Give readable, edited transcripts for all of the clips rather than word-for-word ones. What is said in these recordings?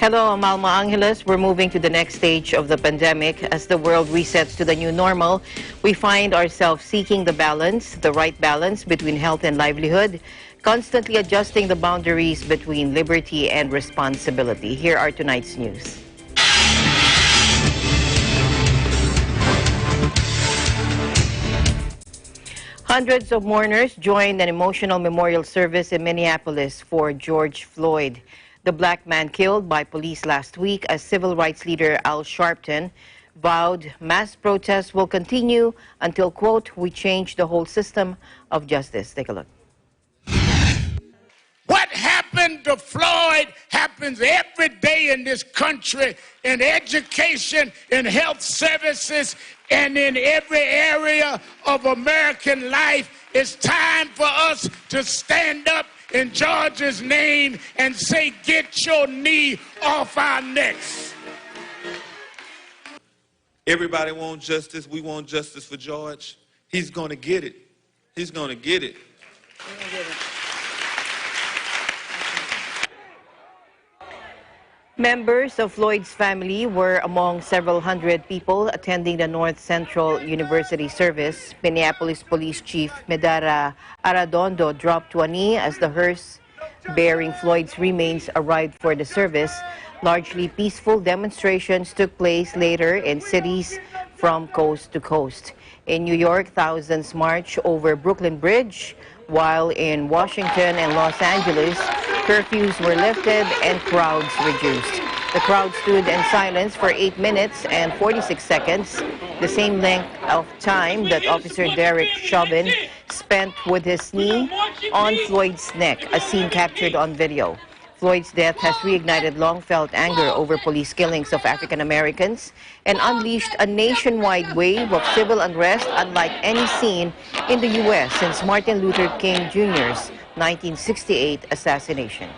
Hello, Malma Angeles. We're moving to the next stage of the pandemic. As the world resets to the new normal, we find ourselves seeking the balance, the right balance between health and livelihood, constantly adjusting the boundaries between liberty and responsibility. Here are tonight's news. Hundreds of mourners joined an emotional memorial service in Minneapolis for George Floyd, the black man killed by police last week, as civil rights leader Al Sharpton vowed mass protests will continue until, quote, we change the whole system of justice. Take a look. What happened to Floyd happens every day in this country, in education, in health services, and in every area of American life. It's time for us to stand up in George's name and say, get your knee off our necks. Everybody wants justice. We want justice for George. He's going to get it. He's going to get it. Members of Floyd's family were among several hundred people attending the North Central University service. Minneapolis Police Chief Medara Arradondo dropped to a knee as the hearse bearing Floyd's remains arrived for the service. Largely peaceful demonstrations took place later in cities from coast to coast. In New York, thousands marched over Brooklyn Bridge, while in Washington and Los Angeles, curfews were lifted and crowds reduced. The crowd stood in silence for 8 minutes and 46 seconds, the same length of time that Officer Derek Chauvin spent with his knee on Floyd's neck, a scene captured on video. Floyd's death has reignited long-felt anger over police killings of African Americans and unleashed a nationwide wave of civil unrest unlike any seen in the U.S. since Martin Luther King Jr.'s 1968 assassination.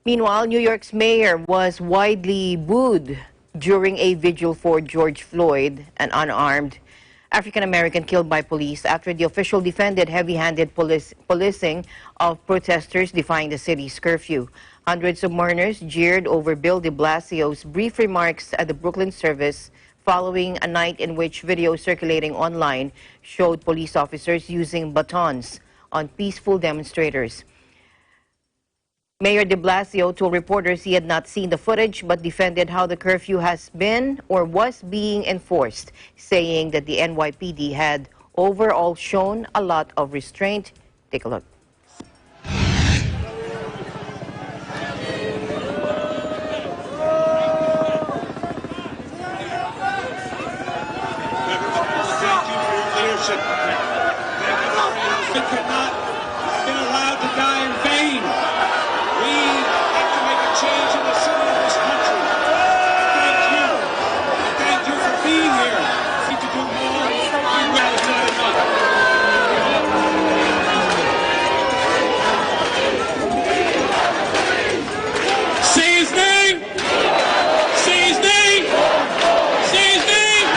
Meanwhile, New York's mayor was widely booed during a vigil for George Floyd, an unarmed African-American killed by police after the official defended heavy-handed policing of protesters defying the city's curfew. Hundreds of mourners jeered over Bill de Blasio's brief remarks at the Brooklyn service following a night in which video circulating online showed police officers using batons on peaceful demonstrators. Mayor de Blasio told reporters he had not seen the footage but defended how the curfew has been or was being enforced, saying that the NYPD had overall shown a lot of restraint. Take a look. Thank you for your leadership. We could not have been allowed to die in vain. We have to make a change in the city of this country. Thank you. Thank you for being here. We need to do more. We will. It's not enough. Say his name. Say his name. Say his name.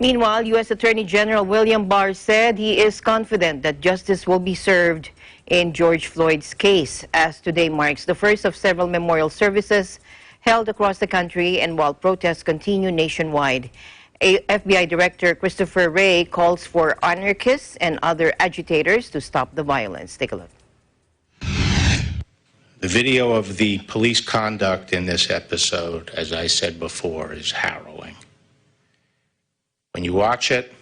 Meanwhile, U.S. Attorney General William Barr said he is confident that justice will be served in George Floyd's case, as today marks the first of several memorial services held across the country and while protests continue nationwide. FBI Director Christopher Wray calls for anarchists and other agitators to stop the violence. Take a look. The video of the police conduct in this episode, as I said before, is harrowing. When you watch it,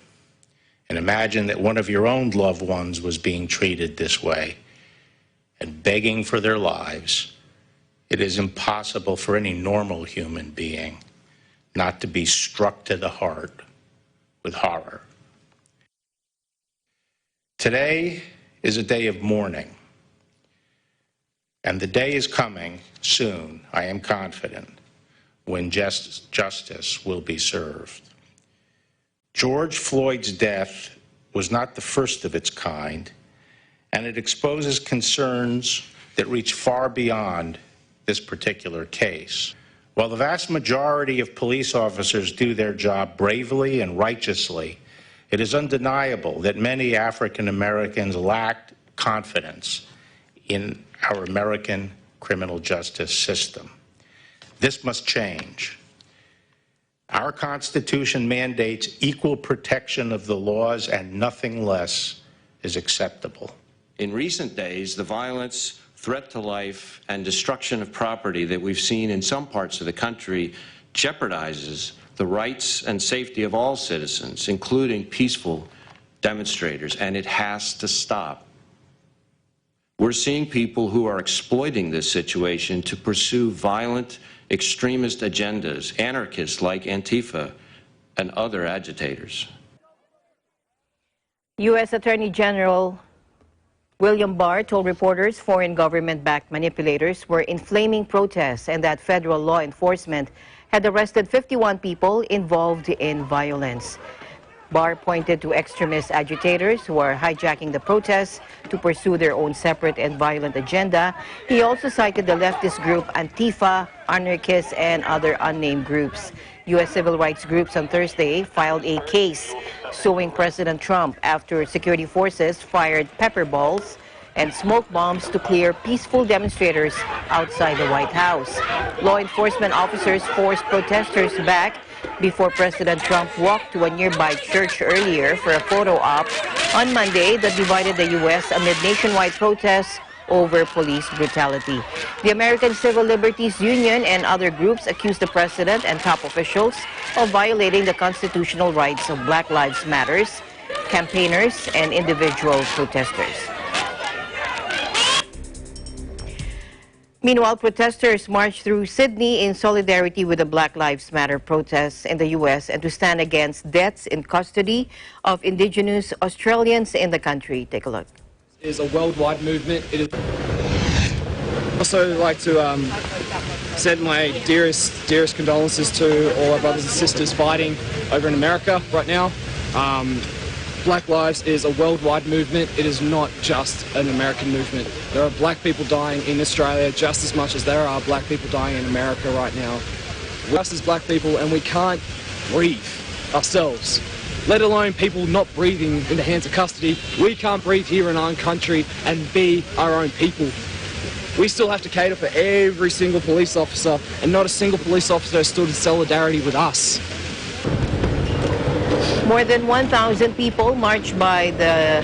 and imagine that one of your own loved ones was being treated this way and begging for their lives, it is impossible for any normal human being not to be struck to the heart with horror. Today is a day of mourning, and the day is coming soon, I am confident, when justice will be served. George Floyd's death was not the first of its kind, and it exposes concerns that reach far beyond this particular case. While the vast majority of police officers do their job bravely and righteously, it is undeniable that many African Americans lacked confidence in our American criminal justice system. This must change. Our Constitution mandates equal protection of the laws, and nothing less is acceptable. In recent days, the violence, threat to life, and destruction of property that we've seen in some parts of the country jeopardizes the rights and safety of all citizens, including peaceful demonstrators, and it has to stop. We're seeing people who are exploiting this situation to pursue violent extremist agendas, anarchists like Antifa and other agitators. U.S. Attorney General William Barr told reporters foreign government-backed manipulators were inflaming protests and that federal law enforcement had arrested 51 people involved in violence. Barr pointed to extremist agitators who are hijacking the protests to pursue their own separate and violent agenda. He also cited the leftist group Antifa, anarchists, and other unnamed groups. U.S. civil rights groups on Thursday filed a case suing President Trump after security forces fired pepper balls and smoke bombs to clear peaceful demonstrators outside the White House. Law enforcement officers forced protesters back before President Trump walked to a nearby church earlier for a photo op on Monday that divided the U.S. amid nationwide protests over police brutality. The American Civil Liberties Union and other groups accused the president and top officials of violating the constitutional rights of Black Lives Matter campaigners and individual protesters. Meanwhile, protesters marched through Sydney in solidarity with the Black Lives Matter protests in the U.S. and to stand against deaths in custody of Indigenous Australians in the country. Take a look. It is a worldwide movement. It is also like to send my dearest condolences to all our brothers and sisters fighting over in America right now. Black Lives is a worldwide movement. It is not just an American movement. There are black people dying in Australia just as much as there are black people dying in America right now. We're us as black people, and we can't breathe ourselves, let alone people not breathing in the hands of custody. We can't breathe here in our own country and be our own people. We still have to cater for every single police officer, and not a single police officer stood in solidarity with us. More than 1,000 people marched by the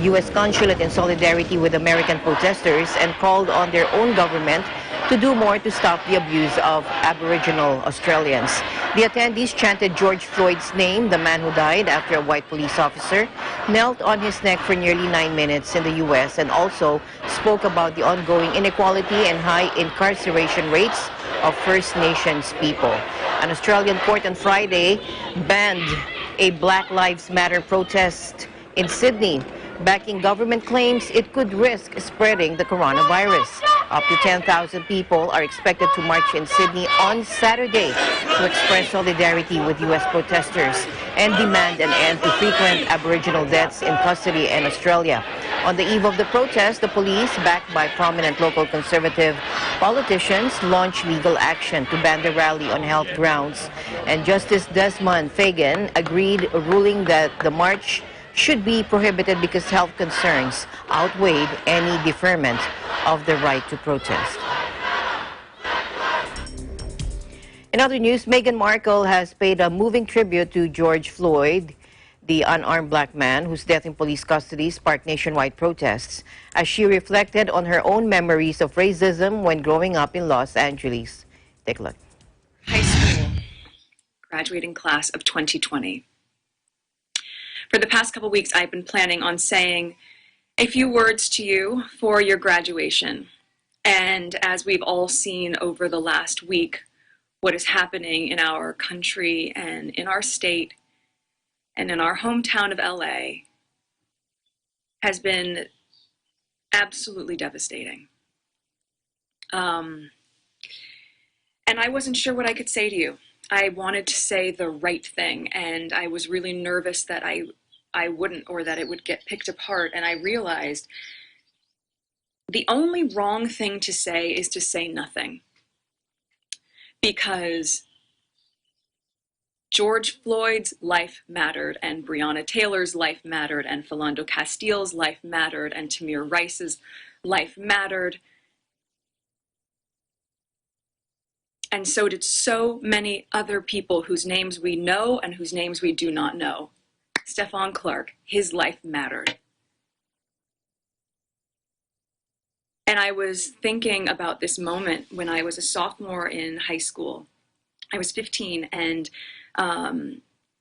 U.S. consulate in solidarity with American protesters and called on their own government to do more to stop the abuse of Aboriginal Australians. The attendees chanted George Floyd's name, the man who died after a white police officer knelt on his neck for nearly 9 minutes in the U.S. and also spoke about the ongoing inequality and high incarceration rates of First Nations people. An Australian court on Friday banned a Black Lives Matter protest in Sydney, backing government claims it could risk spreading the coronavirus. Up to 10,000 people are expected to march in Sydney on Saturday to express solidarity with U.S. protesters and demand an end to frequent Aboriginal deaths in custody in Australia. On the eve of the protest, the police, backed by prominent local conservative politicians, launched legal action to ban the rally on health grounds. And Justice Desmond Fagan agreed, ruling that the march should be prohibited because health concerns outweighed any deferment of the right to protest. In other news, Meghan Markle has paid a moving tribute to George Floyd, the unarmed black man whose death in police custody sparked nationwide protests, as she reflected on her own memories of racism when growing up in Los Angeles. Take a look. High school graduating class of 2020. For the past couple weeks, I've been planning on saying a few words to you for your graduation. And as we've all seen over the last week, what is happening in our country and in our state and in our hometown of LA has been absolutely devastating. And I wasn't sure what I could say to you. I wanted to say the right thing, and I was really nervous that I wouldn't, or that it would get picked apart. And I realized the only wrong thing to say is to say nothing. Because George Floyd's life mattered, and Breonna Taylor's life mattered, and Philando Castile's life mattered, and Tamir Rice's life mattered. And so did so many other people whose names we know and whose names we do not know. Stephon Clark, his life mattered. And I was thinking about this moment when I was a sophomore in high school. I was 15, and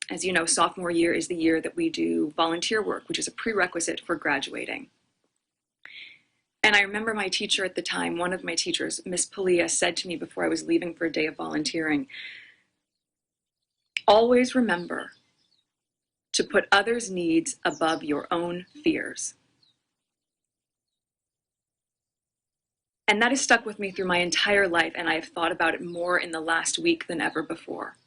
as you know, sophomore year is the year that we do volunteer work, which is a prerequisite for graduating. And I remember my teacher at the time, one of my teachers, Miss Palia, said to me before I was leaving for a day of volunteering, always remember to put others' needs above your own fears. And that has stuck with me through my entire life, and I have thought about it more in the last week than ever before.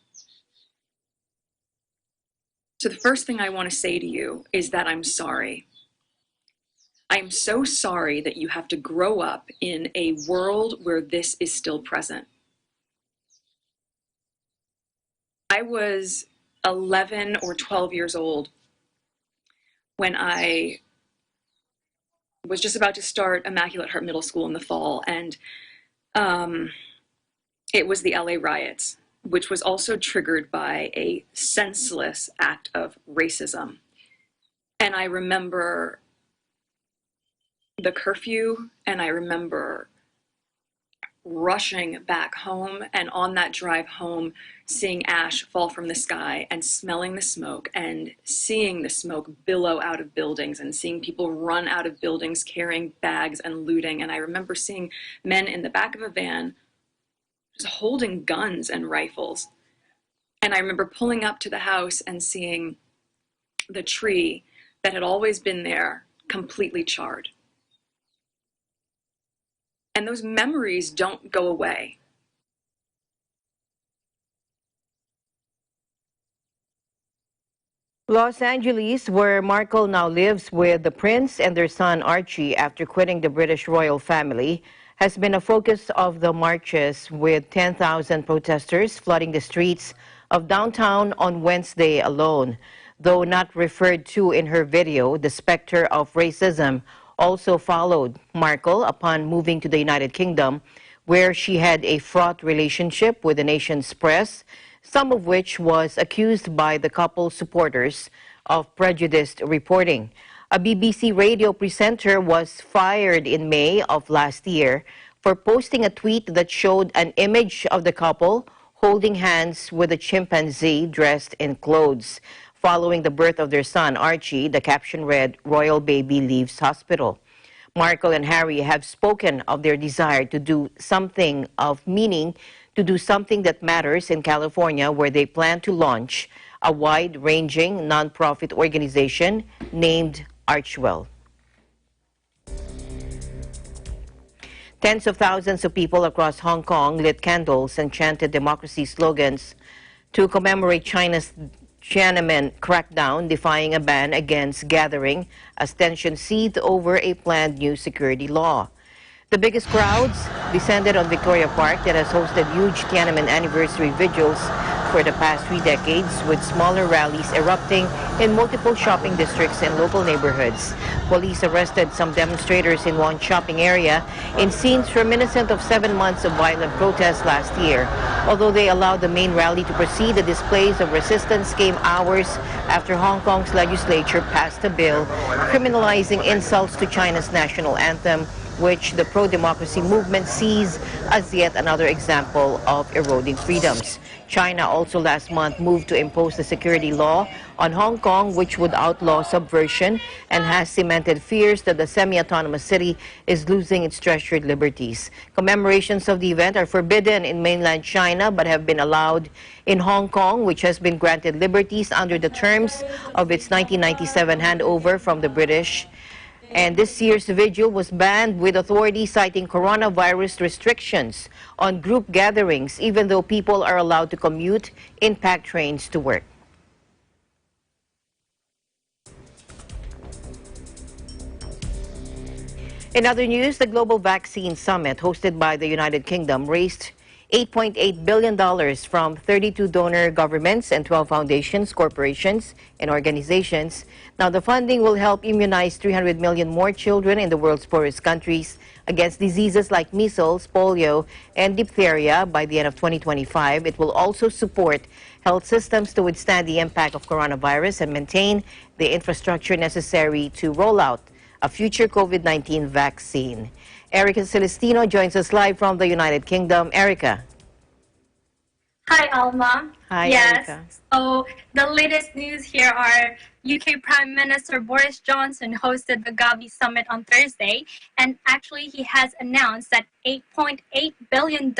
So the first thing I want to say to you is that I'm sorry. I am so sorry that you have to grow up in a world where this is still present. I was 11 or 12 years old when I was just about to start Immaculate Heart Middle School in the fall, and it was the LA riots, which was also triggered by a senseless act of racism. And I remember the curfew, and I remember rushing back home, and on that drive home, seeing ash fall from the sky and smelling the smoke and seeing the smoke billow out of buildings and seeing people run out of buildings carrying bags and looting. And I remember seeing men in the back of a van just holding guns and rifles. And I remember pulling up to the house and seeing the tree that had always been there completely charred. And those memories don't go away. Los Angeles, where Markle now lives with the prince and their son Archie after quitting the British royal family, has been a focus of the marches, with 10,000 protesters flooding the streets of downtown on Wednesday alone. Though not referred to in her video, the specter of racism also followed Markle upon moving to the United Kingdom, where she had a fraught relationship with the nation's press, some of which was accused by the couple's supporters of prejudiced reporting. A BBC radio presenter was fired in May of last year for posting a tweet that showed an image of the couple holding hands with a chimpanzee dressed in clothes. Following the birth of their son, Archie, the caption read, "Royal baby leaves hospital." Markle and Harry have spoken of their desire to do something of meaning, to do something that matters in California, where they plan to launch a wide-ranging nonprofit organization named Archwell. Tens of thousands of people across Hong Kong lit candles and chanted democracy slogans to commemorate China's Tiananmen crackdown, defying a ban against gathering as tension seethed over a planned new security law. The biggest crowds descended on Victoria Park, that has hosted huge Tiananmen anniversary vigils for the past 3 decades, with smaller rallies erupting in multiple shopping districts and local neighborhoods. Police arrested some demonstrators in one shopping area in scenes reminiscent of 7 months of violent protests last year. Although they allowed the main rally to proceed, the displays of resistance came hours after Hong Kong's legislature passed a bill criminalizing insults to China's national anthem, which the pro-democracy movement sees as yet another example of eroding freedoms. China also last month moved to impose the security law on Hong Kong, which would outlaw subversion and has cemented fears that the semi-autonomous city is losing its treasured liberties. Commemorations of the event are forbidden in mainland China but have been allowed in Hong Kong, which has been granted liberties under the terms of its 1997 handover from the British. And this year's vigil was banned, with authorities citing coronavirus restrictions on group gatherings, even though people are allowed to commute in packed trains to work. In other news, the Global Vaccine Summit hosted by the United Kingdom raised $8.8 billion from 32 donor governments and 12 foundations, corporations, and organizations. Now, the funding will help immunize 300 million more children in the world's poorest countries against diseases like measles, polio, and diphtheria by the end of 2025. It will also support health systems to withstand the impact of coronavirus and maintain the infrastructure necessary to roll out a future COVID-19 vaccine. Erica Celestino joins us live from the United Kingdom. Erica. Hi, Alma. Hi, yes. Erica. So the latest news here are UK Prime Minister Boris Johnson hosted the Gavi Summit on Thursday, and actually he has announced that $8.8 billion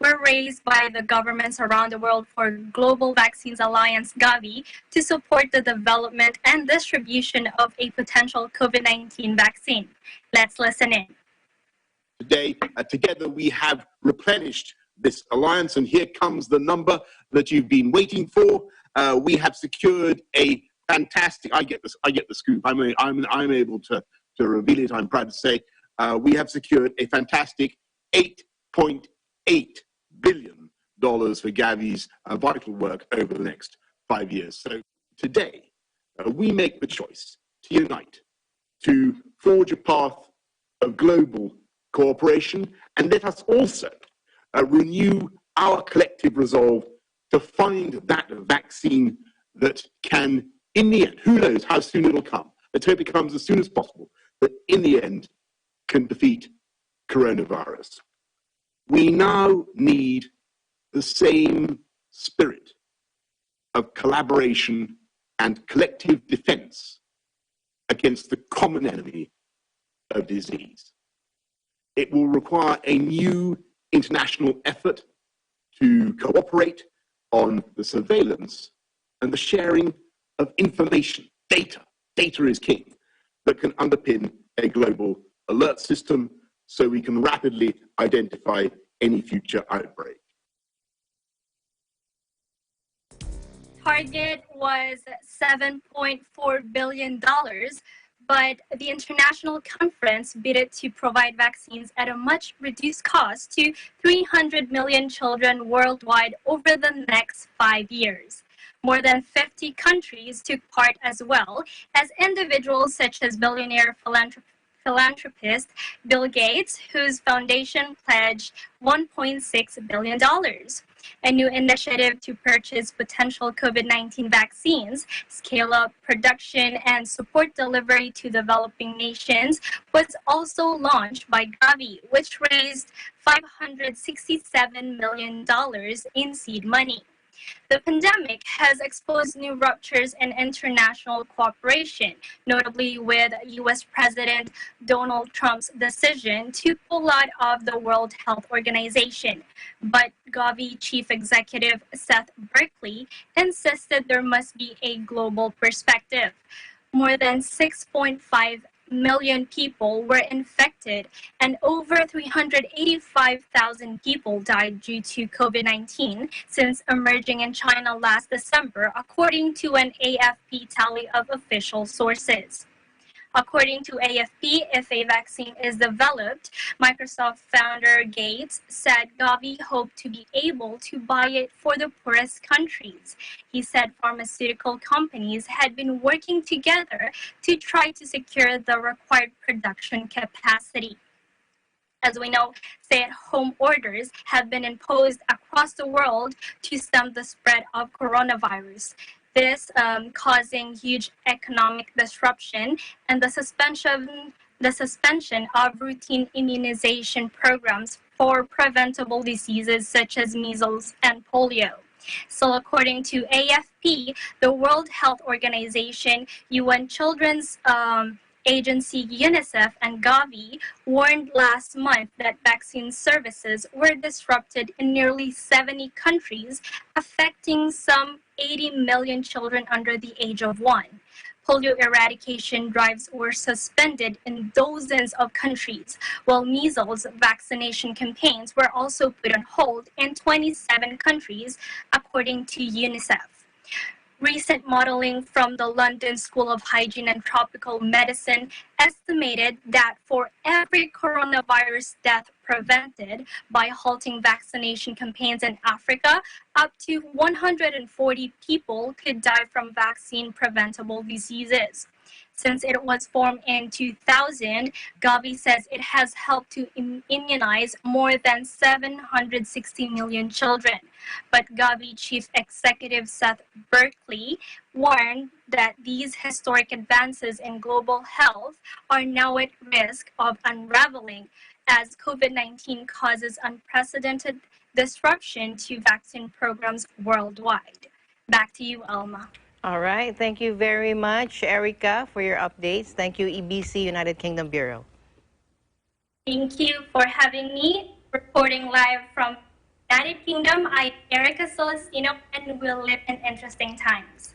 were raised by the governments around the world for Global Vaccines Alliance Gavi to support the development and distribution of a potential COVID-19 vaccine. Let's listen in. Today, together we have replenished this alliance, and here comes the number that you've been waiting for. We have secured a fantastic. I get the scoop. I'm able to reveal it. I'm proud to say we have secured a fantastic $8.8 billion for Gavi's vital work over the next 5 years. So today, we make the choice to unite, to forge a path of global cooperation, and let us also renew our collective resolve to find that vaccine that can, in the end, who knows how soon it'll come, let's hope it comes as soon as possible, but in the end can defeat coronavirus. We now need the same spirit of collaboration and collective defense against the common enemy of disease. It will require a new international effort to cooperate on the surveillance and the sharing of information, data. Data is king, that can underpin a global alert system so we can rapidly identify any future outbreak. Target was $7.4 billion, but the international conference bid to provide vaccines at a much reduced cost to 300 million children worldwide over the next 5 years. More than 50 countries took part, as well as individuals such as billionaire philanthropist Bill Gates, whose foundation pledged $1.6 billion. A new initiative to purchase potential COVID-19 vaccines, scale up production, and support delivery to developing nations was also launched by Gavi, which raised $567 million in seed money. The pandemic has exposed new ruptures in international cooperation, notably with U.S. President Donald Trump's decision to pull out of the World Health Organization. But Gavi Chief Executive Seth Berkley insisted there must be a global perspective. More than 6.5 million people were infected and over 385,000 people died due to COVID-19 since emerging in China last December, according to an AFP tally of official sources. According to AFP, if a vaccine is developed, Microsoft founder Gates said Gavi hoped to be able to buy it for the poorest countries. He said pharmaceutical companies had been working together to try to secure the required production capacity. As we know, stay-at-home orders have been imposed across the world to stem the spread of coronavirus. This causing huge economic disruption and the suspension of routine immunization programs for preventable diseases such as measles and polio. So according to AFP, the World Health Organization, UN Children's Agency UNICEF, and Gavi warned last month that vaccine services were disrupted in nearly 70 countries, affecting some 80 million children under the age of 1. Polio eradication drives were suspended in dozens of countries, while measles vaccination campaigns were also put on hold in 27 countries, according to UNICEF. Recent modeling from the London School of Hygiene and Tropical Medicine estimated that for every coronavirus death prevented by halting vaccination campaigns in Africa. Up to 140 people could die from vaccine-preventable diseases. Since it was formed in 2000, Gavi says it has helped to immunize more than 760 million children. But Gavi Chief Executive Seth Berkley warned that these historic advances in global health are now at risk of unraveling as COVID-19 causes unprecedented disruption to vaccine programs worldwide. Back to you, Alma. All right. Thank you very much, Erica, for your updates. Thank you, EBC United Kingdom Bureau. Thank you for having me. Reporting live from United Kingdom, I'm Erica Celestino, and we'll live in interesting times.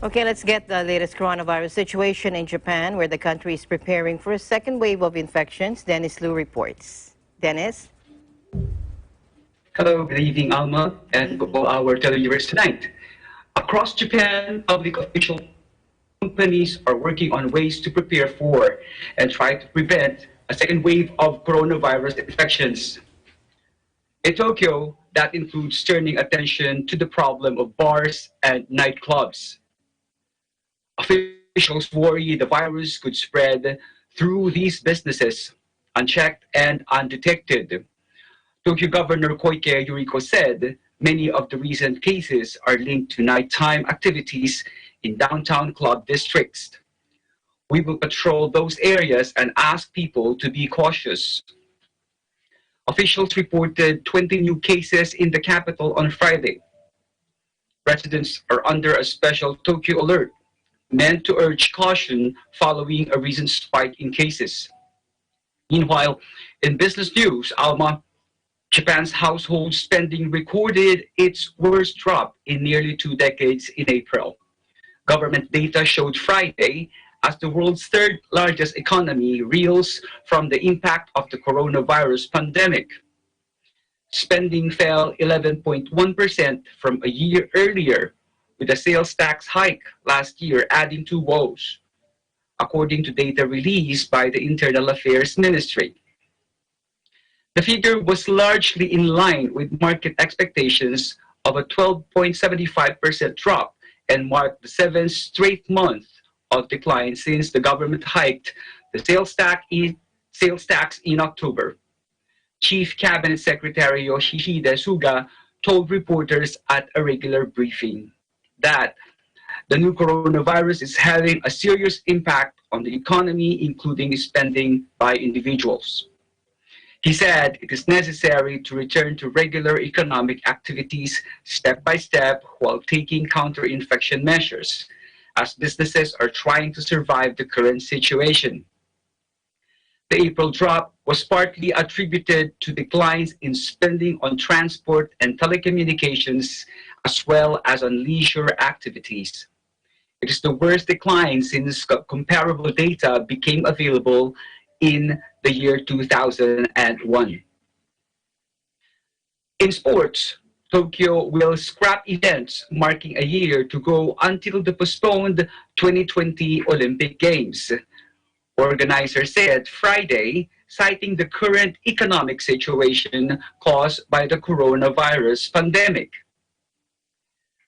Okay, let's get the latest coronavirus situation in Japan, where the country is preparing for a second wave of infections. Dennis Liu reports. Dennis? Hello, good evening, Alma, and all our televiewers tonight. Across Japan, public official companies are working on ways to prepare for and try to prevent a second wave of coronavirus infections. In Tokyo, that includes turning attention to the problem of bars and nightclubs. Officials worry the virus could spread through these businesses, unchecked and undetected. Tokyo Governor Koike Yuriko said many of the recent cases are linked to nighttime activities in downtown club districts. We will patrol those areas and ask people to be cautious. Officials reported 20 new cases in the capital on Friday. Residents are under a special Tokyo alert, meant to urge caution following a recent spike in cases. Meanwhile, in business news, Alma, Japan's household spending recorded its worst drop in nearly 2 decades in April. Government data showed Friday as the world's third largest economy reels from the impact of the coronavirus pandemic. Spending fell 11.1% from a year earlier, with a sales tax hike last year adding to woes, according to data released by the Internal Affairs Ministry. The figure was largely in line with market expectations of a 12.75% drop and marked the 7th straight month of decline since the government hiked the sales tax in October. Chief Cabinet Secretary Yoshihide Suga told reporters at a regular briefing that the new coronavirus is having a serious impact on the economy, including spending by individuals. He said it is necessary to return to regular economic activities step by step while taking counter-infection measures, as businesses are trying to survive the current situation. The April drop was partly attributed to declines in spending on transport and telecommunications, as well as on leisure activities. It is the worst decline since comparable data became available in the year 2001. In sports, Tokyo will scrap events marking a year to go until the postponed 2020 Olympic Games. Organizers said Friday, citing the current economic situation caused by the coronavirus pandemic.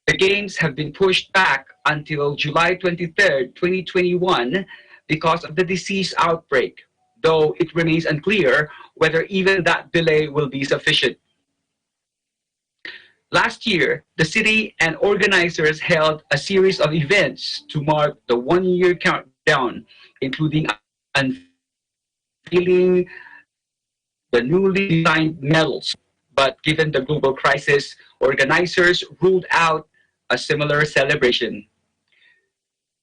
The Games have been pushed back until July 23, 2021 because of the disease outbreak, though it remains unclear whether even that delay will be sufficient. Last year, the city and organizers held a series of events to mark the one-year countdown, including unveiling the newly designed medals. But given the global crisis, organizers ruled out a similar celebration.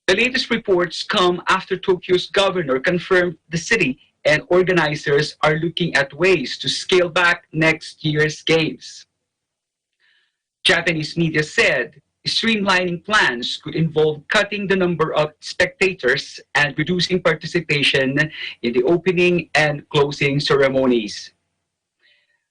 The latest reports come after Tokyo's governor confirmed the city and organizers are looking at ways to scale back next year's games. Japanese media said streamlining plans could involve cutting the number of spectators and reducing participation in the opening and closing ceremonies.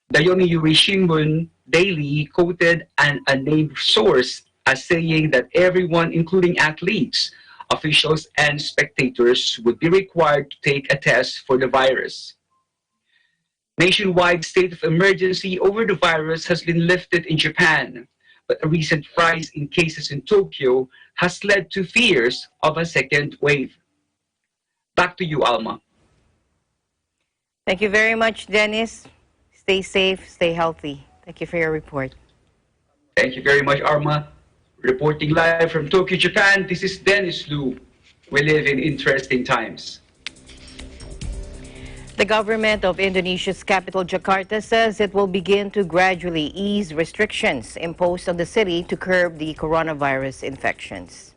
The Yomiuri Shimbun Daily quoted an unnamed source as saying that everyone, including athletes, officials, and spectators, would be required to take a test for the virus. Nationwide state of emergency over the virus has been lifted in Japan, but a recent rise in cases in Tokyo has led to fears of a second wave. Back to you, Alma. Thank you very much, Dennis. Stay safe, stay healthy. Thank you for your report. Thank you very much, Alma. Reporting live from Tokyo, Japan, this is Dennis Liu. We live in interesting times. The government of Indonesia's capital, Jakarta, says it will begin to gradually ease restrictions imposed on the city to curb the coronavirus infections.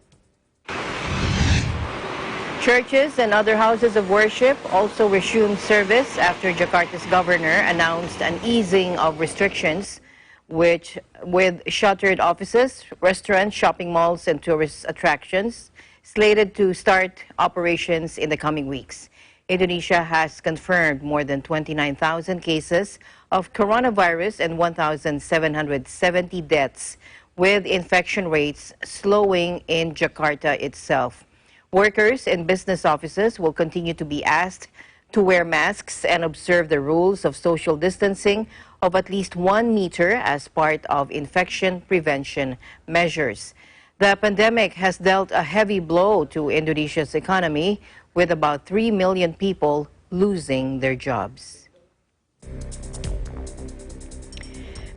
Churches and other houses of worship also resumed service after Jakarta's governor announced an easing of restrictions, with shuttered offices, restaurants, shopping malls, and tourist attractions slated to start operations in the coming weeks. Indonesia has confirmed more than 29,000 cases of coronavirus and 1,770 deaths, with infection rates slowing in Jakarta itself. Workers in business offices will continue to be asked to wear masks and observe the rules of social distancing of at least 1 meter as part of infection prevention measures. The pandemic has dealt a heavy blow to Indonesia's economy, with about 3 million people losing their jobs.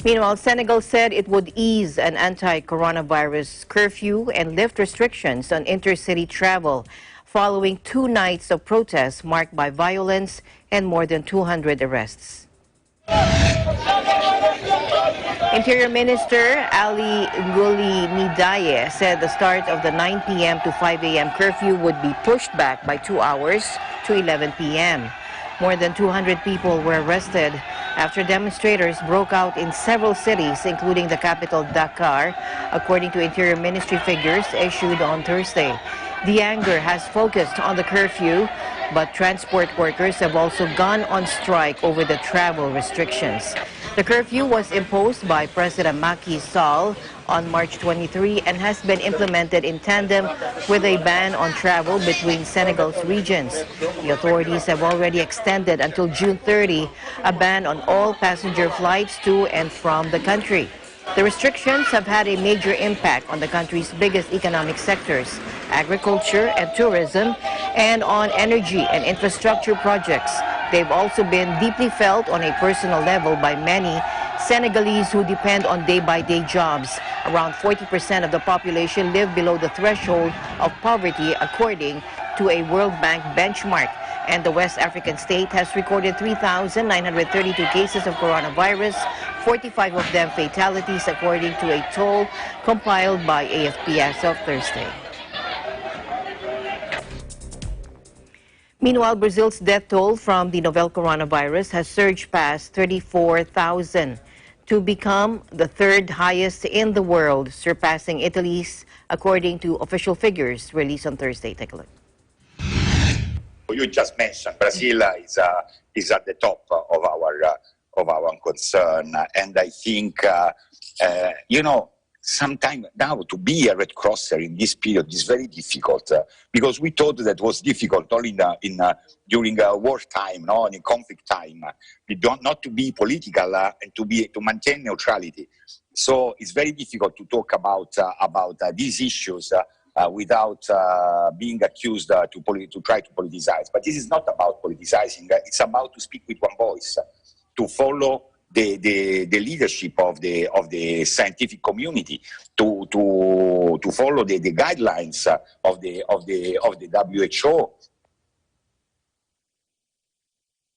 Meanwhile, Senegal said it would ease an anti-coronavirus curfew and lift restrictions on intercity travel following 2 nights of protests marked by violence and more than 200 arrests. Interior Minister Ali Nguli Nidaye said the start of the 9 p.m. to 5 a.m. curfew would be pushed back by 2 hours to 11 p.m. More than 200 people were arrested after demonstrators broke out in several cities, including the capital Dakar, according to Interior Ministry figures issued on Thursday. The anger has focused on the curfew, but transport workers have also gone on strike over the travel restrictions. The curfew was imposed by President Macky Sall on March 23 and has been implemented in tandem with a ban on travel between Senegal's regions. The authorities have already extended until June 30 a ban on all passenger flights to and from the country. The restrictions have had a major impact on the country's biggest economic sectors, agriculture and tourism, and on energy and infrastructure projects. They've also been deeply felt on a personal level by many Senegalese who depend on day-by-day jobs. Around 40% of the population live below the threshold of poverty, according to a World Bank benchmark. And the West African state has recorded 3,932 cases of coronavirus, 45 of them fatalities, according to a toll compiled by AFP as of Thursday. Meanwhile, Brazil's death toll from the novel coronavirus has surged past 34,000 to become the 3rd highest in the world, surpassing Italy's, according to official figures released on Thursday. Take a look. You just mentioned Brazil is at the top of our concern, and I think sometimes now to be a Red Crosser in this period is very difficult because we thought that was difficult only during wartime, in conflict time. We not to be political and to maintain neutrality. So it's very difficult to talk about these issues without being accused to try to politicize. But this is not about politicizing. It's about to speak with one voice, to follow the leadership of the scientific community, to follow the guidelines of the WHO.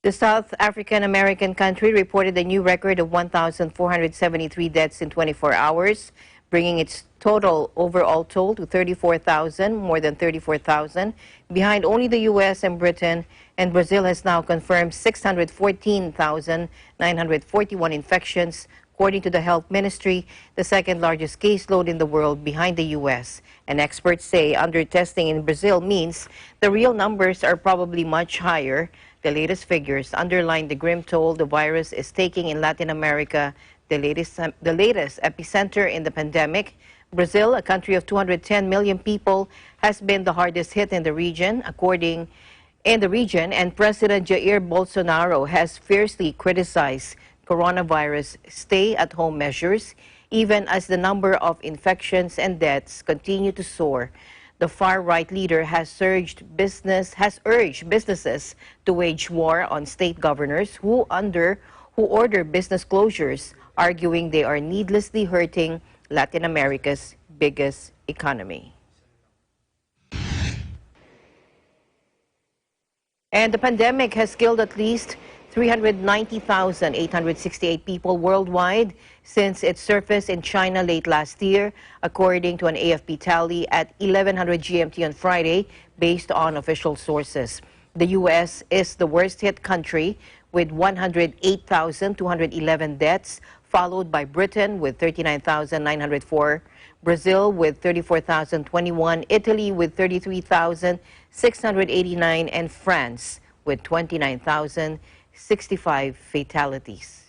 The South African American country reported a new record of 1,473 deaths in 24 hours, bringing its overall toll to 34,000, more than 34,000, behind only the U.S. and Britain. And Brazil has now confirmed 614,941 infections, according to the Health Ministry, the 2nd largest caseload in the world behind the U.S. And experts say under-testing in Brazil means the real numbers are probably much higher. The latest figures underline the grim toll the virus is taking in Latin America, the latest epicenter in the pandemic. Brazil, a country of 210 million people, has been the hardest hit in the region, according in the region, and President Jair Bolsonaro has fiercely criticized coronavirus stay-at-home measures, even as the number of infections and deaths continue to soar. The far-right leader has urged businesses to wage war on state governors who order business closures, arguing they are needlessly hurting Latin America's biggest economy. And the pandemic has killed at least 390,868 people worldwide since it surfaced in China late last year, according to an AFP tally at 1100 GMT on Friday, based on official sources. The U.S. is the worst-hit country with 108,211 deaths, followed by Britain with 39,904, Brazil with 34,021, Italy with 33,689, and France with 29,065 fatalities.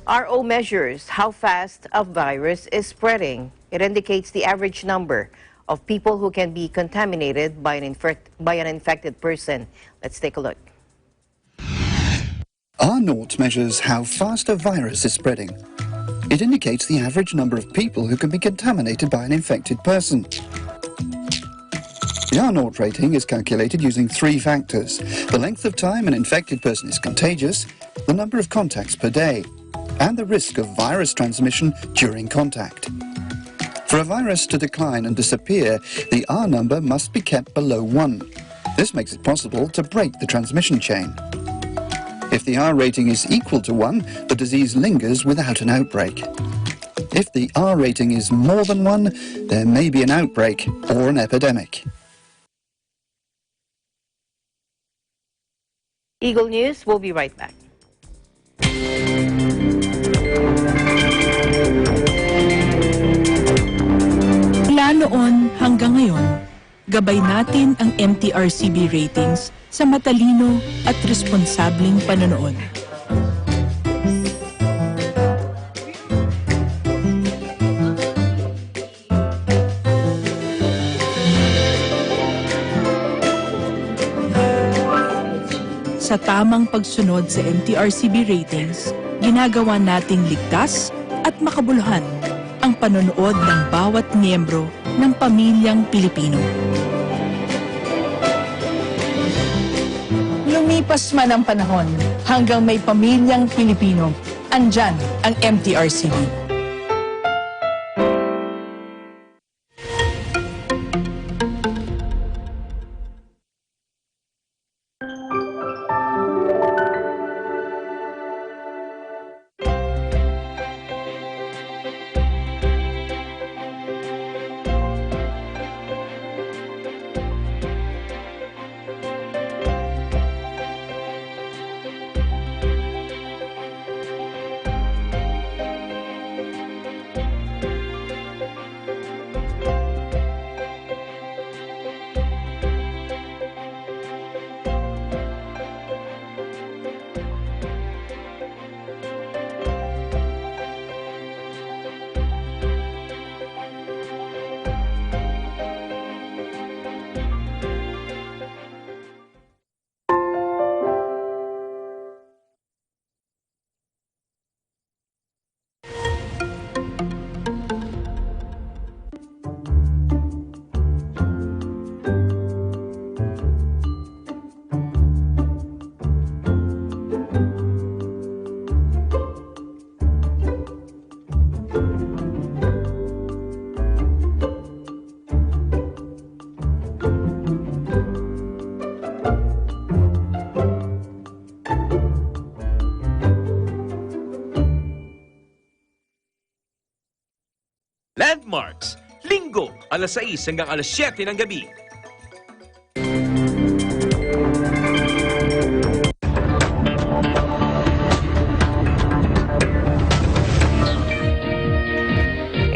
RO measures how fast a virus is spreading. It indicates the average number of people who can be contaminated by an infected person. Let's take a look. R0 measures how fast a virus is spreading. It indicates the average number of people who can be contaminated by an infected person. The R0 rating is calculated using 3 factors: the length of time an infected person is contagious, the number of contacts per day, and the risk of virus transmission during contact. For a virus to decline and disappear, the R number must be kept below 1. This makes it possible to break the transmission chain. If the R rating is equal to 1, the disease lingers without an outbreak. If the R rating is more than 1, there may be an outbreak or an epidemic. Eagle News, we'll be right back. Mula noon hanggang ngayon, gabay natin ang MTRCB ratings sa matalino at responsableng panonood. Sa tamang pagsunod sa MTRCB ratings, ginagawa nating ligtas at makabuluhan ang panonood ng bawat miyembro ng pamilyang Pilipino. Lumipas man ang panahon, hanggang may pamilyang Pilipino, andyan ang MTRCB. Landmarks, Linggo, alas 6 hanggang alas 7 ng gabi.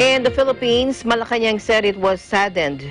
In the Philippines, Malacanang said it was saddened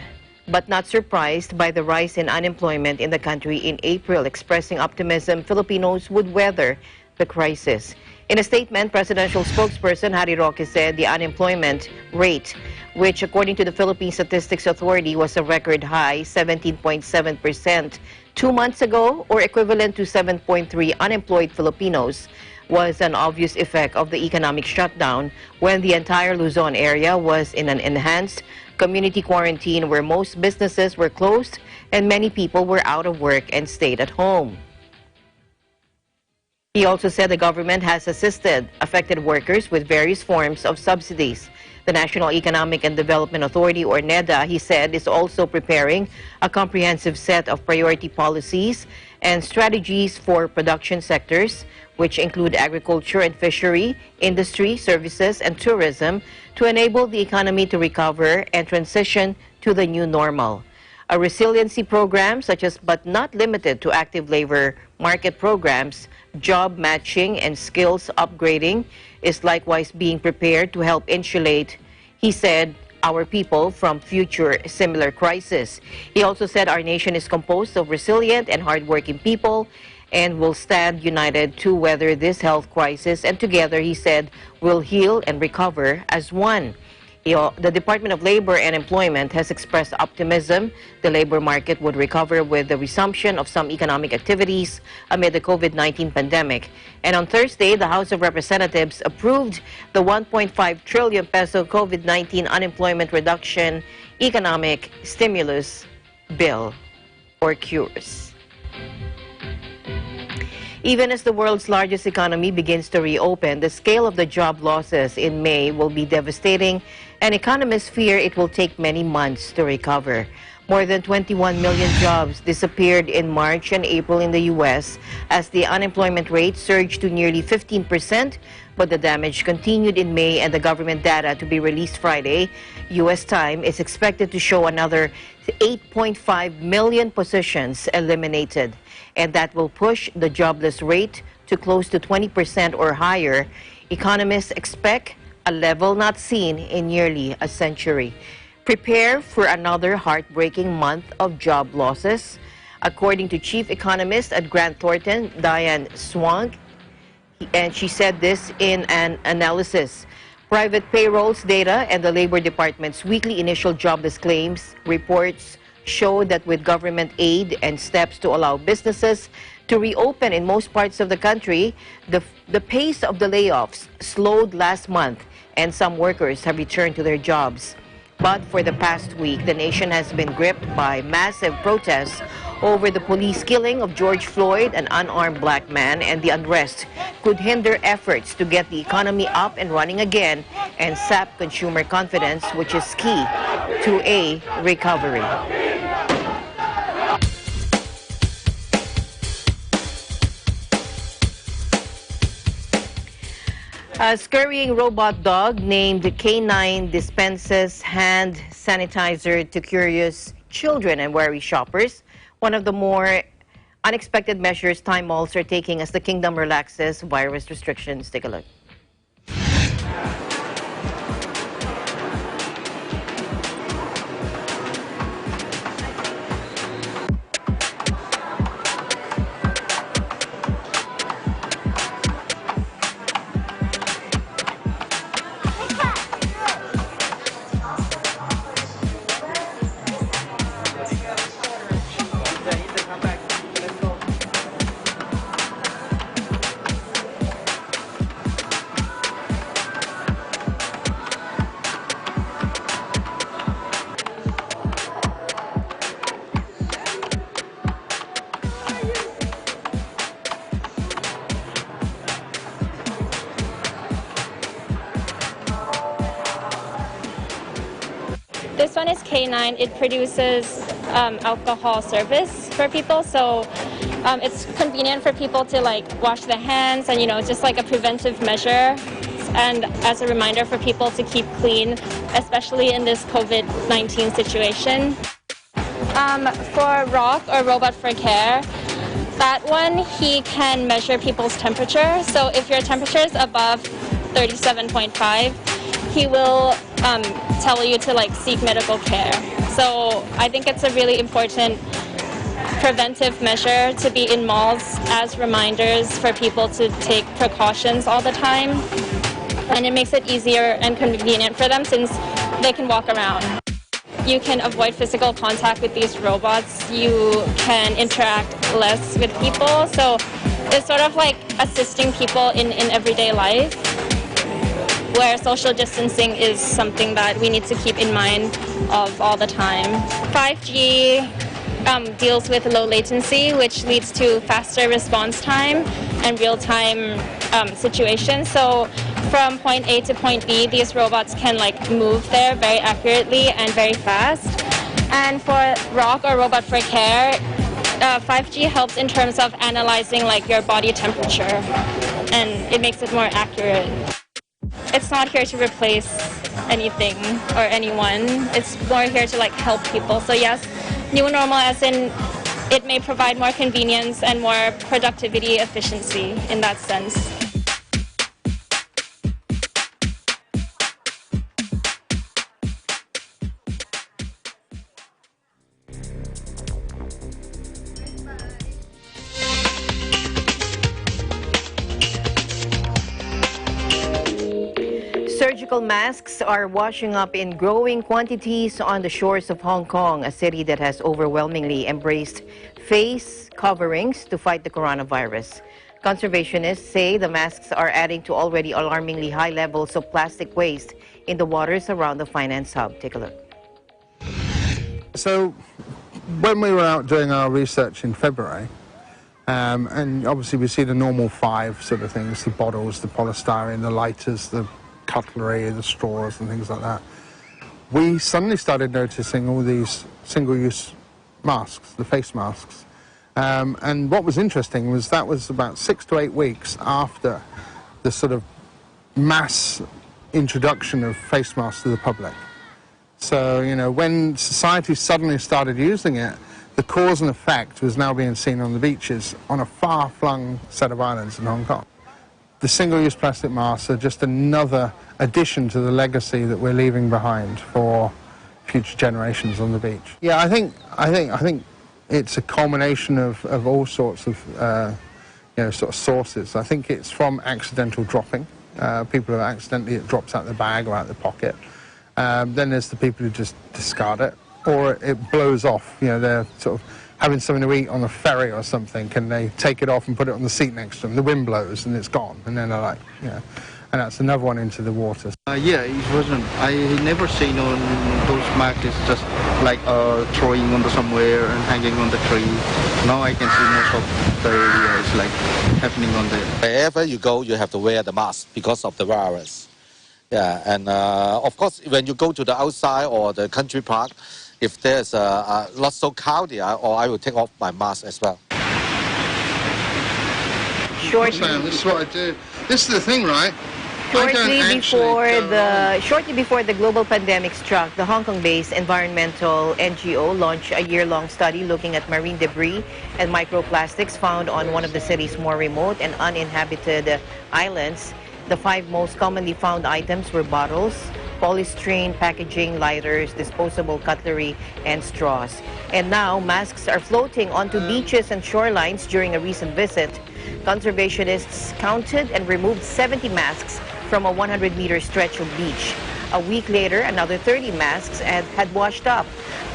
but not surprised by the rise in unemployment in the country in April, expressing optimism Filipinos would weather the crisis. In a statement, presidential spokesperson Harry Roque said the unemployment rate, which according to the Philippine Statistics Authority was a record high 17.7% 2 months ago, or equivalent to 7.3 unemployed Filipinos, was an obvious effect of the economic shutdown when the entire Luzon area was in an enhanced community quarantine where most businesses were closed and many people were out of work and stayed at home. He also said the government has assisted affected workers with various forms of subsidies. The National Economic and Development Authority, or NEDA, he said, is also preparing a comprehensive set of priority policies and strategies for production sectors, which include agriculture and fishery, industry, services, and tourism, to enable the economy to recover and transition to the new normal. A resiliency program, such as but not limited to active labor market programs, job matching, and skills upgrading, is likewise being prepared to help insulate, he said, our people from future similar crises. He also said our nation is composed of resilient and hardworking people and will stand united to weather this health crisis, and together, he said, will heal and recover as one. The Department of Labor and Employment has expressed optimism the labor market would recover with the resumption of some economic activities amid the COVID-19 pandemic. And on Thursday, the House of Representatives approved the 1.5 trillion peso COVID-19 unemployment reduction economic stimulus bill, or CURES. Even as the world's largest economy begins to reopen, the scale of the job losses in May will be devastating, and economists fear it will take many months to recover. More than 21 million jobs disappeared in March and April in the U.S. as the unemployment rate surged to nearly 15%, but the damage continued in May, and the government data to be released Friday, U.S. time, is expected to show another 8.5 million positions eliminated, and that will push the jobless rate to close to 20% or higher. Economists expect a level not seen in nearly a century. Prepare for another heartbreaking month of job losses. According to Chief Economist at Grant Thornton, Diane Swank, and she said this in an analysis. Private payrolls data and the Labor Department's weekly initial jobless claims reports show that with government aid and steps to allow businesses to reopen in most parts of the country, the pace of the layoffs slowed last month, and some workers have returned to their jobs. But for the past week, the nation has been gripped by massive protests over the police killing of George Floyd, an unarmed black man, and the unrest could hinder efforts to get the economy up and running again and sap consumer confidence, which is key to a recovery. A scurrying robot dog named K9 dispenses hand sanitizer to curious children and wary shoppers. One of the more unexpected measures Thai malls are taking as the kingdom relaxes virus restrictions. Take a look. This one is K9. It produces alcohol service for people, so it's convenient for people to like wash their hands and, you know, just like a preventive measure, and as a reminder for people to keep clean, especially in this COVID-19 situation. For Rock, or Robot for Care, that one, he can measure people's temperature. So if your temperature is above 37.5, he will tell you to like seek medical care. So I think it's a really important preventive measure to be in malls as reminders for people to take precautions all the time. And it makes it easier and convenient for them since they can walk around. You can avoid physical contact with these robots. You can interact less with people. So it's sort of like assisting people in everyday life, where social distancing is something that we need to keep in mind of all the time. 5G deals with low latency, which leads to faster response time and real-time situations. So from point A to point B, these robots can like move there very accurately and very fast. And for ROC, or Robot for Care, 5G helps in terms of analyzing like your body temperature, and it makes it more accurate. It's not here to replace anything or anyone. It's more here to like help people. So yes, new normal as in it may provide more convenience and more productivity efficiency in that sense. Surgical masks are washing up in growing quantities on the shores of Hong Kong, a city that has overwhelmingly embraced face coverings to fight the coronavirus. Conservationists say the masks are adding to already alarmingly high levels of plastic waste in the waters around the finance hub. Take a look. So, when we were out doing our research in February, and obviously we see the normal 5 sort of things, the bottles, the polystyrene, the lighters, the cutlery, the straws and things like that, we suddenly started noticing all these single-use masks, the face masks. And what was interesting was that was about 6 to 8 weeks after the sort of mass introduction of face masks to the public. So, you know, when society suddenly started using it, the cause and effect was now being seen on the beaches on a far-flung set of islands in Hong Kong. The single-use plastic masks are just another addition to the legacy that we're leaving behind for future generations on the beach. Yeah, I think it's a culmination of all sorts of sort of sources. I think it's from accidental dropping. People have accidentally, it drops out the bag or out the pocket. Then there's the people who just discard it, or it blows off. You know, they're sort of having something to eat on a ferry or something, and they take it off and put it on the seat next to them. The wind blows and it's gone, and then they're like, and that's another one into the water. Yeah, it wasn't. I never seen on those marks. It's just like throwing on somewhere and hanging on the tree. Now I can see most of the area is like happening on there. Wherever you go, you have to wear the mask because of the virus. Yeah, and of course, when you go to the outside or the country park, if there's not so cloudy, I will take off my mask as well. This is what I do. This is the thing, right? Shortly before the global pandemic struck, the Hong Kong-based environmental NGO launched a year-long study looking at marine debris and microplastics found on one of the city's more remote and uninhabited islands. The 5 most commonly found items were bottles, polystyrene packaging, lighters, disposable cutlery, and straws. And now, masks are floating onto beaches and shorelines during a recent visit. Conservationists counted and removed 70 masks from a 100-meter stretch of beach. A week later, another 30 masks had washed up.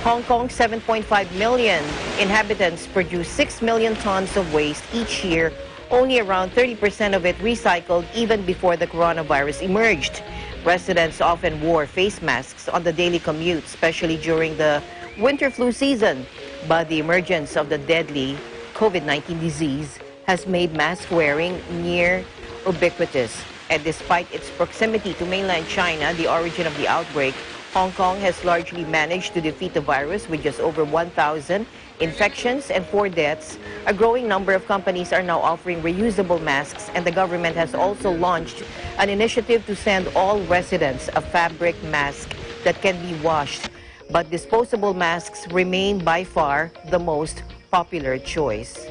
Hong Kong's 7.5 million inhabitants produce 6 million tons of waste each year, only around 30% of it recycled even before the coronavirus emerged. Residents often wore face masks on the daily commute, especially during the winter flu season. But the emergence of the deadly COVID-19 disease has made mask wearing near ubiquitous. And despite its proximity to mainland China, the origin of the outbreak, Hong Kong has largely managed to defeat the virus with just over 1,000 infections and 4 deaths. A growing number of companies are now offering reusable masks, and the government has also launched an initiative to send all residents a fabric mask that can be washed. But disposable masks remain by far the most popular choice.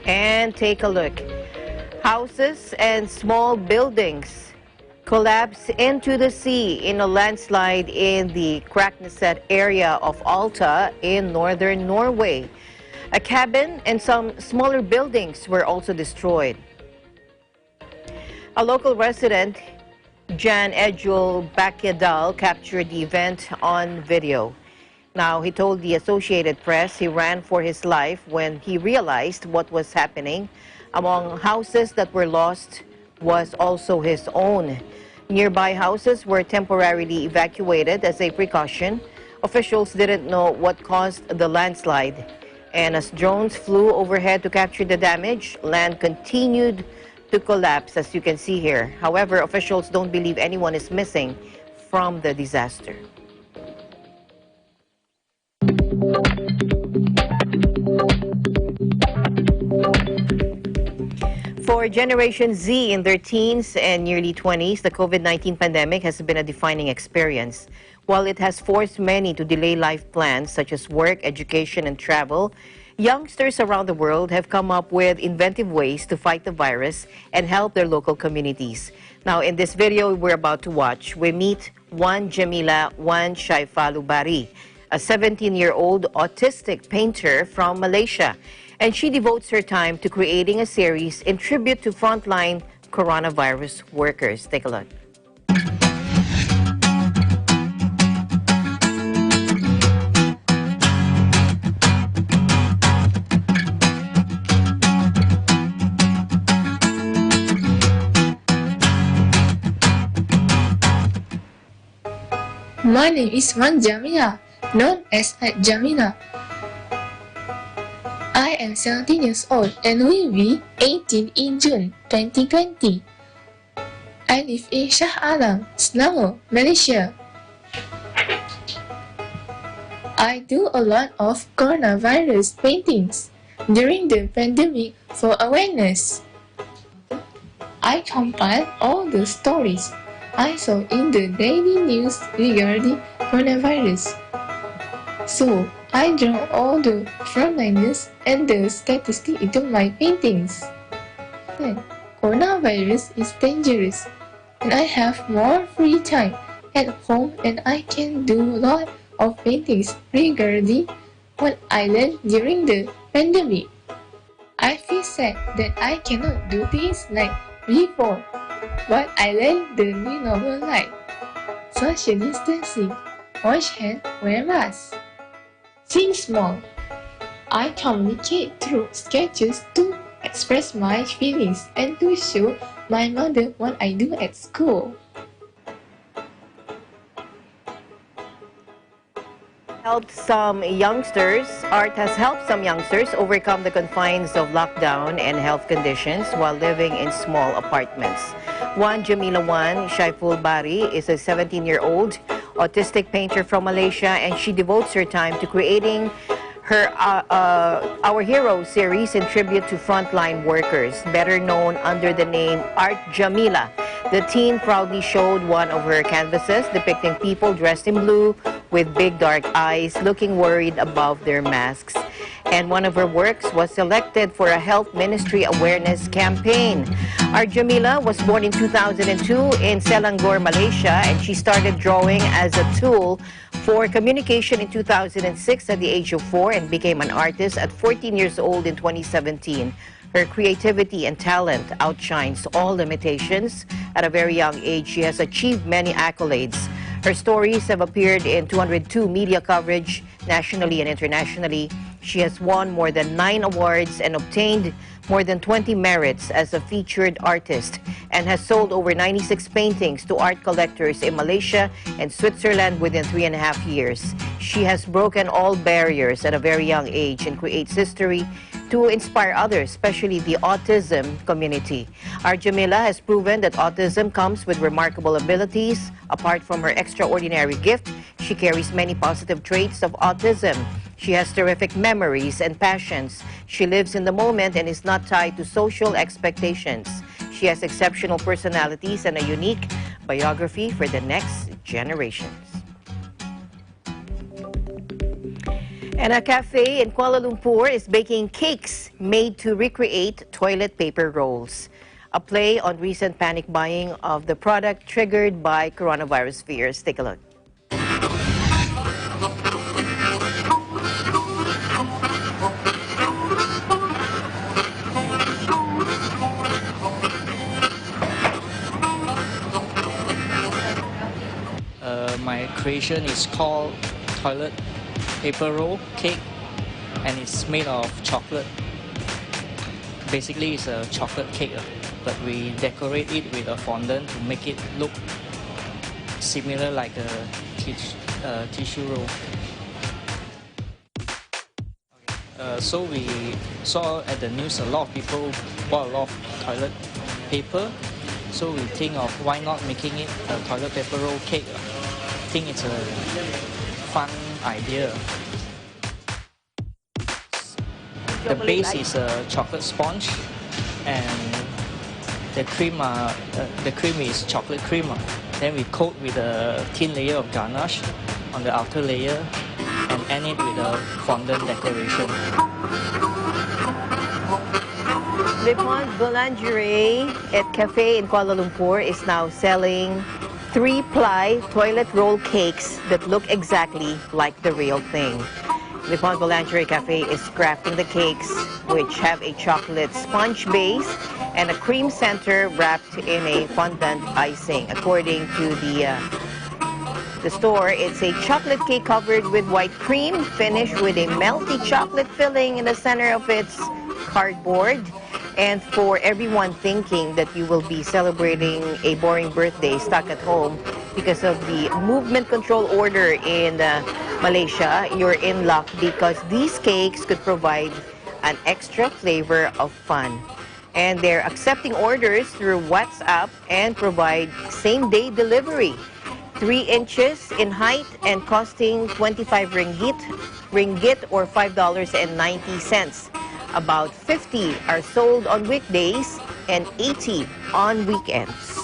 And take a look. Houses and small buildings collapse into the sea in a landslide in the Crackdown area of Alta in northern Norway. A cabin and some smaller buildings were also destroyed. A local resident, Jan Ejul Bakyadal, captured the event on video. Now, he told the Associated Press he ran for his life when he realized what was happening. Among houses that were lost was also his own. Nearby houses were temporarily evacuated as a precaution. Officials didn't know what caused the landslide. And as drones flew overhead to capture the damage, land continued to collapse, as you can see here. However, officials don't believe anyone is missing from the disaster. For Generation Z in their teens and nearly 20s, the COVID-19 pandemic has been a defining experience. While it has forced many to delay life plans such as work, education, and travel, youngsters around the world have come up with inventive ways to fight the virus and help their local communities. Now, in this video we're about to watch, we meet Wan Jamila Wan Shaifalu Bari, a 17-year-old autistic painter from Malaysia. And she devotes her time to creating a series in tribute to frontline coronavirus workers. Take a look. My name is Wan Jamila, known as Jamila. I am 17 years old and will be 18 in June 2020. I live in Shah Alam, Selangor, Malaysia. I do a lot of coronavirus paintings during the pandemic for awareness. I compile all the stories I saw in the daily news regarding coronavirus. So, I draw all the frontliners and the statistics into my paintings. Then, coronavirus is dangerous, and I have more free time at home and I can do a lot of paintings regarding what I learned during the pandemic. I feel sad that I cannot do things like before, but I learned the new normal life. Social distancing, wash hands, wear masks. Think small. I communicate through sketches to express my feelings and to show my mother what I do at school. Art has helped some youngsters overcome the confines of lockdown and health conditions while living in small apartments. Wan Jamila Wan Shaiful Bari is a 17-year-old autistic painter from Malaysia, and she devotes her time to creating her Our Hero series in tribute to frontline workers, better known under the name Art Jamila. The teen proudly showed one of her canvases depicting people dressed in blue with big dark eyes, looking worried above their masks. And one of her works was selected for a health ministry awareness campaign. Art Jamila was born in 2002 in Selangor, Malaysia, and she started drawing as a tool for communication in 2006 at the age of 4 and became an artist at 14 years old in 2017. Her creativity and talent outshines all limitations. At a very young age, she has achieved many accolades. Her stories have appeared in 202 media coverage nationally and internationally. She has won more than 9 awards and obtained more than 20 merits as a featured artist, and has sold over 96 paintings to art collectors in Malaysia and Switzerland within 3.5 years. She has broken all barriers at a very young age and creates history to inspire others, especially the autism community. Art Jamila has proven that autism comes with remarkable abilities. Apart from her extraordinary gift, she carries many positive traits of autism. She has terrific memories and passions. She lives in the moment and is not tied to social expectations. She has exceptional personalities and a unique biography for the next generations. And a cafe in Kuala Lumpur is baking cakes made to recreate toilet paper rolls. a play on recent panic buying of the product triggered by coronavirus fears. Take a look. My creation is called toilet paper roll cake, and it's made of chocolate. Basically, it's a chocolate cake, but we decorate it with a fondant to make it look similar like a tissue roll. So we saw at the news a lot of people bought a lot of toilet paper. So we think of why not making it a toilet paper roll cake. I think it's a fun idea. The base is a chocolate sponge, and the cream is chocolate cream. Then we coat with a thin layer of ganache on the outer layer and end it with a fondant decoration. Le Pont Boulangerie at Cafe in Kuala Lumpur is now selling 3-ply toilet roll cakes that look exactly like the real thing. Le Pont Boulangerie Cafe is crafting the cakes, which have a chocolate sponge base and a cream center wrapped in a fondant icing. According to the store, it's a chocolate cake covered with white cream, finished with a melty chocolate filling in the center of its cardboard. And for everyone thinking that you will be celebrating a boring birthday stuck at home because of the movement control order in Malaysia, you're in luck, because these cakes could provide an extra flavor of fun. And they're accepting orders through WhatsApp and provide same-day delivery. 3 inches in height and costing 25 ringgit or $5.90. About 50 are sold on weekdays and 80 on weekends.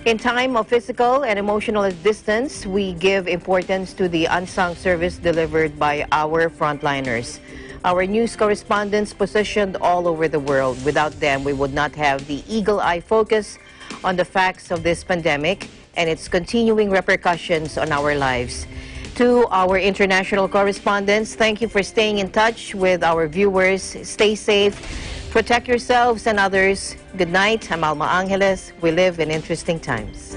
In time of physical and emotional distance, we give importance to the unsung service delivered by our frontliners. Our news correspondents positioned all over the world. Without them, we would not have the eagle-eye focus on the facts of this pandemic and its continuing repercussions on our lives. To our international correspondents, thank you for staying in touch with our viewers. Stay safe, protect yourselves and others. Good night. I'm Alma Angeles. We live in interesting times.